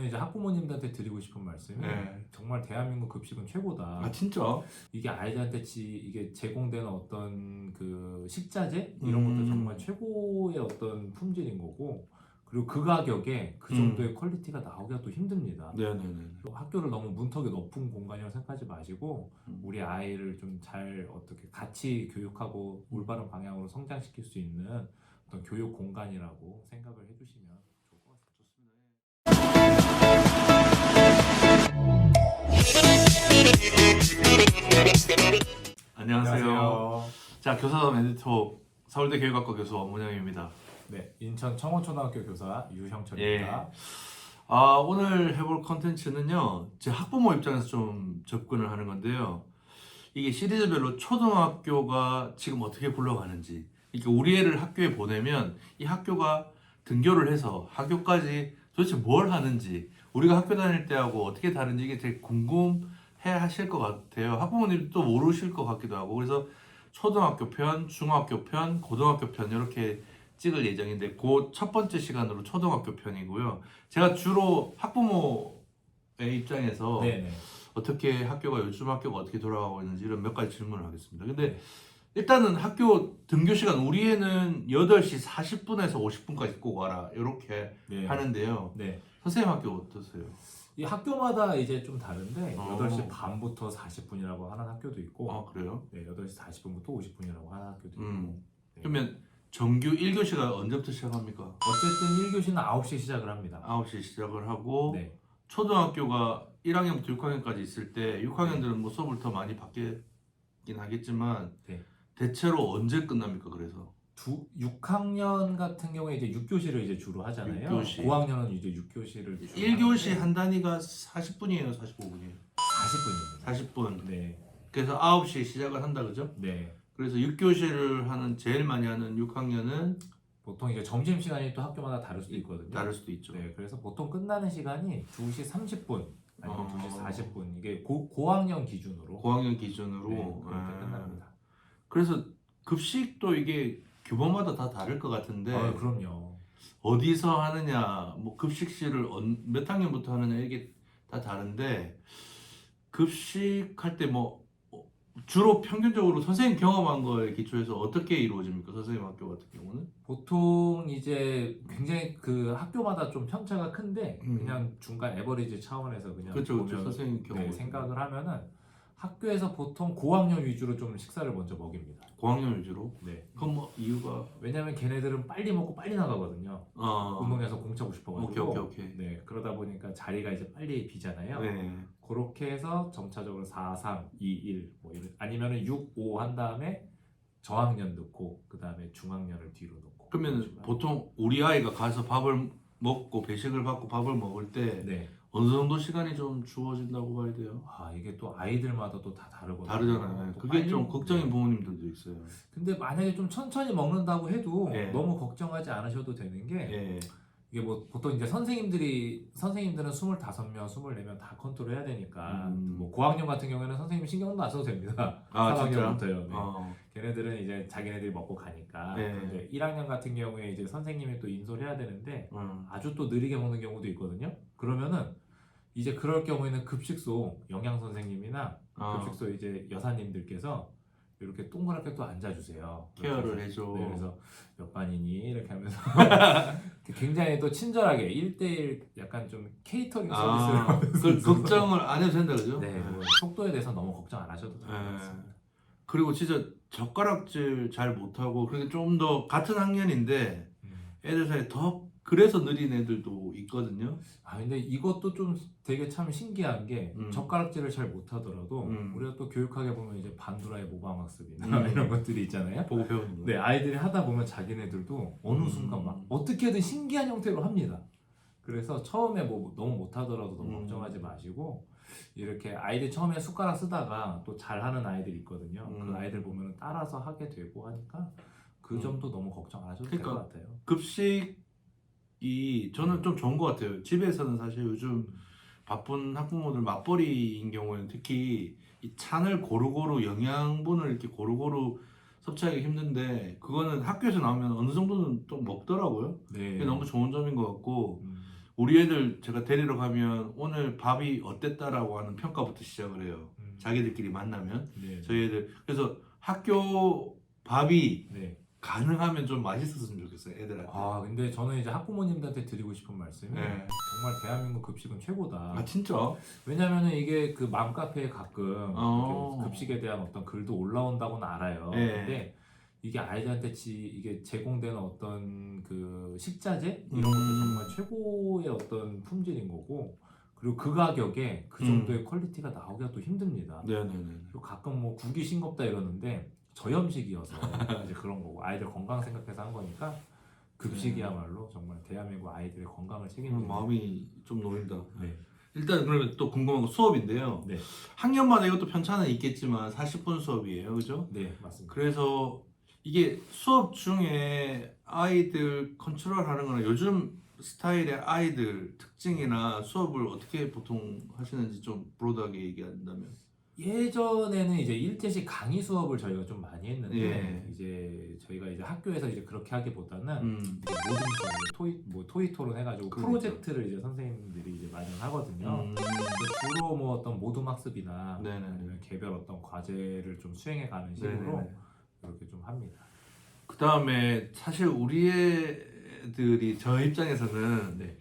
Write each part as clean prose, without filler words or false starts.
이제 학부모님들한테 드리고 싶은 말씀이 네. 정말 대한민국 급식은 최고다. 아 진짜? 이게 아이들한테 이게 제공되는 어떤 그 식자재 이런 것도 정말 최고의 어떤 품질인 거고, 그리고 그 가격에 그 정도의 퀄리티가 나오기가 또 힘듭니다. 네네네. 또 학교를 너무 문턱이 높은 공간이라고 생각하지 마시고 음. 우리 아이를 좀 잘 어떻게 같이 교육하고 올바른 방향으로 성장시킬 수 있는 어떤 교육 공간이라고 생각을 해주시면 좋을 것 같습니다. 안녕하세요. 자, 교사담 에디터 서울대 교육학과 교수 원문영입니다. 네, 인천 청원초등학교 교사 유형철입니다. 예. 오늘 해볼 컨텐츠는요, 제 학부모 입장에서 좀 접근을 하는 건데요. 이게 시리즈별로 초등학교가 지금 어떻게 굴러가는지, 그러니까 우리 애를 학교에 보내면 이 학교가 등교를 해서 학교까지 도대체 뭘 하는지, 우리가 학교 다닐 때하고 어떻게 다른지 이게 되게 궁금해 하실 것 같아요. 학부모님도 모르실 것 같기도 하고. 그래서 초등학교 편, 중학교 편, 고등학교 편 이렇게 찍을 예정인데, 그 첫 번째 시간으로 초등학교 편이고요. 제가 주로 학부모의 입장에서 네네. 어떻게 학교가 요즘 학교가 어떻게 돌아가고 있는지 이런 몇 가지 질문을 하겠습니다. 근데 일단은 학교 등교 시간, 우리 애는 8시 40분에서 50분까지 꼭 와라 이렇게 네. 하는데요. 네. 선생님 학교 어떠세요? 이 학교마다 이제 좀 다른데 8시 어. 반부터 40분이라고 하는 학교도 있고, 아 그래요? 네, 8시 40분부터 50분이라고 하는 학교도 있고. 음. 네. 그러면 정규 1교시가 언제부터 시작합니까? 어쨌든 1교시는 9시에 시작을 합니다. 9시 시작을 하고 네. 초등학교가 1학년부터 6학년까지 있을 때 6학년들은 뭐 수업을 더 많이 받긴 하겠지만 네. 대체로 언제 끝납니까? 그래서 6학년 같은 경우에 이제 6교시를 이제 주로 하잖아요. 6교시. 5학년은 이제 6교시를 1교시 한 단위가 40분이에요, 45분이에요? 40분입니다. 40분. 네. 그래서 9시에 시작을 한다 그죠? 네. 그래서 6교시를 하는 제일 많이 하는 6학년은 보통 이제 점심 시간이 또 학교마다 다를 수도 있거든요. 다를 수도 있죠. 네. 그래서 보통 끝나는 시간이 2시 30분 아니면 2시 40분. 이게 고학년 기준으로 고학년 기준으로 네, 그렇게 끝납니다. 그래서 급식도 이게 규모마다 다 다를 것 같은데 그럼요. 어디서 하느냐, 뭐 급식실을 몇 학년부터 하느냐 이게 다 다른데 급식할 때 뭐 주로 평균적으로 선생님 경험한 거에 기초해서 어떻게 이루어집니까? 선생님 학교 같은 경우는? 보통 이제 굉장히 그 학교마다 좀 편차가 큰데 그냥 중간 에버리지 차원에서 그냥 그렇죠, 보면 선생님 경험. 네, 생각을 하면은 학교에서 보통 고학년 위주로 좀 식사를 먼저 먹입니다. 고학년 위주로? 네. 그럼 뭐 이유가? 왜냐면 걔네들은 빨리 먹고 빨리 나가거든요. 운동에서 공 차고 싶어가지고. 오케이. 네. 그러다 보니까 자리가 이제 빨리 비잖아요. 네. 그렇게 해서 점차적으로 4, 3, 2, 1 뭐 이런, 아니면은 6, 5 한 다음에 저학년 넣고 그 다음에 중학년을 뒤로 넣고. 그러면 보통 우리 아이가 가서 밥을 먹고 배식을 받고 밥을 먹을 때 네. 어느 정도 시간이 좀 주어진다고 봐야 돼요? 이게 또 아이들마다 또 다 다르거든요. 다르잖아요. 또 그게 빨리 좀 걱정인 네. 부모님들도 있어요. 근데 만약에 좀 천천히 먹는다고 해도 예. 너무 걱정하지 않으셔도 되는 게 예. 이게 뭐 보통 이제 선생님들은 25명, 24명 다 컨트롤 해야 되니까 뭐 고학년 같은 경우에는 선생님 신경도 안 써도 됩니다. 3학년부터요. 네. 걔네들은 이제 자기네들이 먹고 가니까. 네. 근데 1학년 같은 경우에 이제 선생님이 또 인솔 해야 되는데 아주 또 느리게 먹는 경우도 있거든요. 그러면은 이제 그럴 경우에는 급식소 영양 선생님이나 급식소 이제 여사님들께서 이렇게 동그랗게 또 앉아주세요. 케어를 해줘. 네, 그래서 몇 반이니 이렇게 하면서 굉장히 또 친절하게 1대1 약간 좀 케이터링 서비스를 그 걱정을 안 해도 된다 그죠? 네, 뭐 속도에 대해서 너무 걱정 안 하셔도 될 것 같습니다. 그리고 진짜 젓가락질 잘 못하고 그런데 좀 더 같은 학년인데 애들 사이에 더 그래서 느린 애들도 있거든요. 근데 이것도 좀 되게 참 신기한 게 젓가락질을 잘 못하더라도 우리가 또 교육하게 보면 이제 반두라의 모방학습이나 이런 것들이 있잖아요. 보고 배우는 거. 네, 아이들이 하다 보면 자기네들도 어느 순간 막 어떻게든 신기한 형태로 합니다. 그래서 처음에 뭐 너무 못하더라도 너무 걱정하지 마시고 이렇게 아이들 처음에 숟가락 쓰다가 또 잘하는 아이들 있거든요. 그 아이들 보면 따라서 하게 되고 하니까 그 점도 너무 걱정 안 하셔도 될 것 같아요. 급식이 저는 좀 좋은 것 같아요. 집에서는 사실 요즘 바쁜 학부모들 맞벌이인 경우에는 특히 이 찬을 고루고루 영양분을 이렇게 고루고루 섭취하기 힘든데 그거는 학교에서 나오면 어느 정도는 또 먹더라고요. 네. 그게 너무 좋은 점인 것 같고 우리 애들 제가 데리러 가면 오늘 밥이 어땠다라고 하는 평가부터 시작을 해요. 자기들끼리 만나면 네. 저희 애들 그래서 학교 밥이 네. 가능하면 좀 맛있었으면 좋겠어요 애들한테. 아 근데 저는 이제 학부모님들한테 드리고 싶은 말씀이 네. 정말 대한민국 급식은 최고다. 아 진짜? 왜냐면은 이게 그 맘카페에 가끔 어. 이렇게 급식에 대한 어떤 글도 올라온다고는 알아요. 네. 근데 이게 아이들한테 이게 제공되는 어떤 그 식자재 이런 것도 정말 최고의 어떤 품질인 거고, 그리고 그 가격에 그 정도의 퀄리티가 나오기가 또 힘듭니다. 네네네. 그리고 가끔 뭐 국이 싱겁다 이러는데 저염식이어서 이제 그런 거고, 아이들 건강 생각해서 한 거니까 급식이야말로 정말 대한민국 아이들의 건강을 책임지는. 마음이 좀 놓인다. 네. 일단 그러면 또 궁금한 거 수업인데요. 네. 학년마다 이것도 편차는 있겠지만 40분 수업이에요, 그죠? 네, 맞습니다. 그래서 이게 수업 중에 아이들 컨트롤하는 거는 요즘 스타일의 아이들 특징이나 수업을 어떻게 보통 하시는지 좀 브로드하게 얘기한다면. 예전에는 이제 일제식 강의 수업을 저희가 좀 많이 했는데, 예. 이제 저희가 이제 학교에서 이제 그렇게 하기보다는 음. 이제 모든 수업, 토익 토론 해가지고 그러니까. 프로젝트를 이제 선생님들이 이제 마련하거든요. 음. 주로 뭐 어떤 모둠 학습이나 네네. 아니면 개별 어떤 과제를 좀 수행해가는 식으로 네네네. 이렇게 좀 합니다. 그 다음에 사실 우리 애들이 저 입장에서는 네.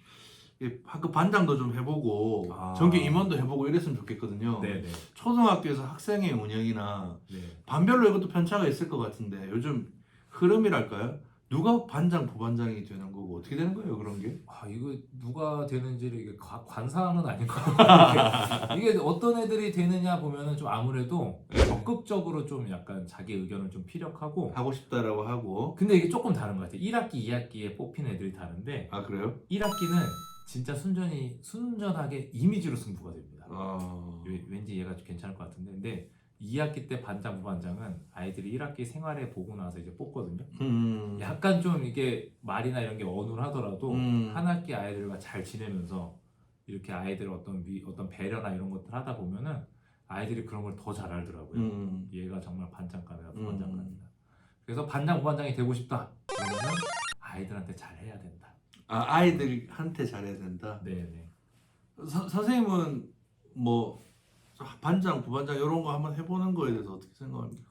이 학급 반장도 좀 해보고 아. 전교 임원도 해보고 이랬으면 좋겠거든요. 네네. 초등학교에서 학생의 운영이나 네. 반별로 이것도 편차가 있을 것 같은데 요즘 흐름이랄까요? 누가 반장, 부반장이 되는 거고 어떻게 되는 거예요 그런 게? 아 이거 누가 되는지를 이게 관사는 아닌 것 같아요. 이게 어떤 애들이 되느냐 보면은 좀 아무래도 적극적으로 좀 약간 자기 의견을 좀 피력하고, 하고 싶다라고 하고. 근데 이게 조금 다른 것 같아요. 1학기, 2학기에 뽑힌 애들이 다른데, 아 그래요? 1학기는 진짜 순전하게 이미지로 승부가 됩니다. 아. 왠지 얘가 좀 괜찮을 것 같은데, 근데 2학기 때 반장, 부반장은 아이들이 1학기 생활해 보고 나서 이제 뽑거든요. 약간 좀 이게 말이나 이런 게 어눌하더라도 한 학기 아이들과 잘 지내면서 이렇게 아이들 어떤 배려나 이런 것들 하다 보면은 아이들이 그런 걸 더 잘 알더라고요. 얘가 정말 반장감이다, 부반장감이다. 그래서 반장, 부반장이 되고 싶다 그러면은 아이들한테 잘 해야 된다. 아 아이들한테 잘해야 된다. 네네. 선생님은 뭐 반장, 부반장 이런 거 한번 해보는 거에 대해서 어떻게 생각합니까?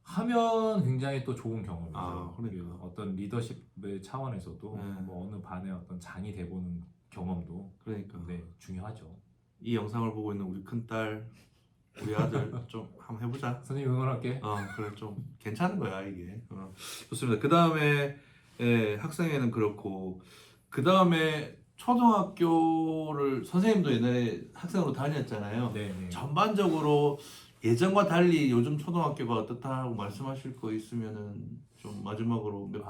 하면 굉장히 또 좋은 경험이죠. 아, 그러니까. 어떤 리더십의 차원에서도 네. 뭐 어느 반의 어떤 장이 돼보는 경험도 그러니까 네, 중요하죠. 이 영상을 보고 있는 우리 큰딸, 우리 아들 좀 한번 해보자. 선생님 응원할게. 그래 좀 괜찮은 거야 이게. 좋습니다. 그 다음에 학생회는 그렇고 그 다음에 초등학교를 선생님도 옛날에 학생으로 다녔잖아요. 네네. 전반적으로 예전과 달리 요즘 초등학교가 어떻다고 말씀하실 거 있으면은 좀 마지막으로 몇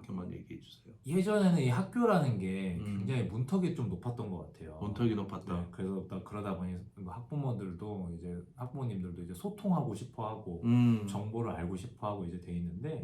개만 얘기해 주세요. 예전에는 이 학교라는 게 음. 굉장히 문턱이 좀 높았던 것 같아요. 문턱이 높았다. 네, 그래서 그러다 보니 학부모님들도 이제 소통하고 싶어하고 정보를 알고 싶어하고 이제 돼 있는데,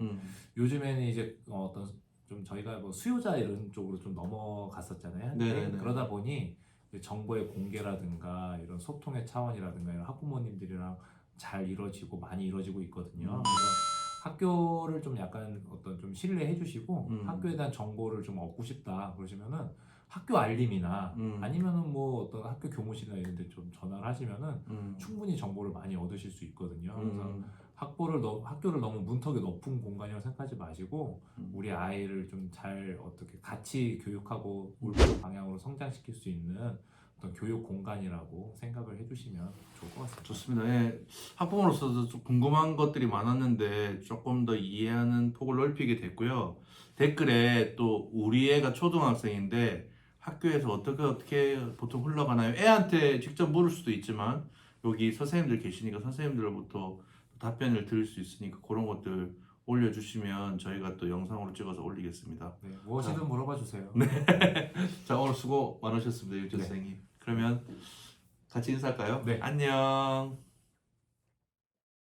요즘에는 이제 어떤 좀 저희가 뭐 수요자 이런 쪽으로 좀 넘어갔었잖아요. 한때. 네네네. 그러다 보니 이제 정보의 공개라든가 이런 소통의 차원이라든가 이런 학부모님들이랑 잘 이루어지고 많이 이루어지고 있거든요. 그래서 학교를 좀 약간 어떤 좀 신뢰해 주시고 학교에 대한 정보를 좀 얻고 싶다 그러시면은 학교 알림이나 아니면은 뭐 어떤 학교 교무실이나 이런 데 좀 전화를 하시면은 충분히 정보를 많이 얻으실 수 있거든요. 그래서 학교를 너무 문턱이 높은 공간이라고 생각하지 마시고 우리 아이를 좀 잘 어떻게 같이 교육하고 올바른 방향으로 성장시킬 수 있는 어떤 교육 공간이라고 생각을 해주시면 좋을 것 같습니다. 좋습니다. 예, 학부모로서도 좀 궁금한 것들이 많았는데 조금 더 이해하는 폭을 넓히게 됐고요. 댓글에 또 우리 애가 초등학생인데 학교에서 어떻게 보통 흘러가나요? 애한테 직접 물을 수도 있지만 여기 선생님들 계시니까 선생님들로부터 답변을 들을 수 있으니까 그런 것들 올려주시면 저희가 또 영상으로 찍어서 올리겠습니다. 네, 무엇이든 물어봐 주세요. 자, 오늘 수고 많으셨습니다, 유재 선생님. 그러면 같이 인사할까요? 네. 안녕.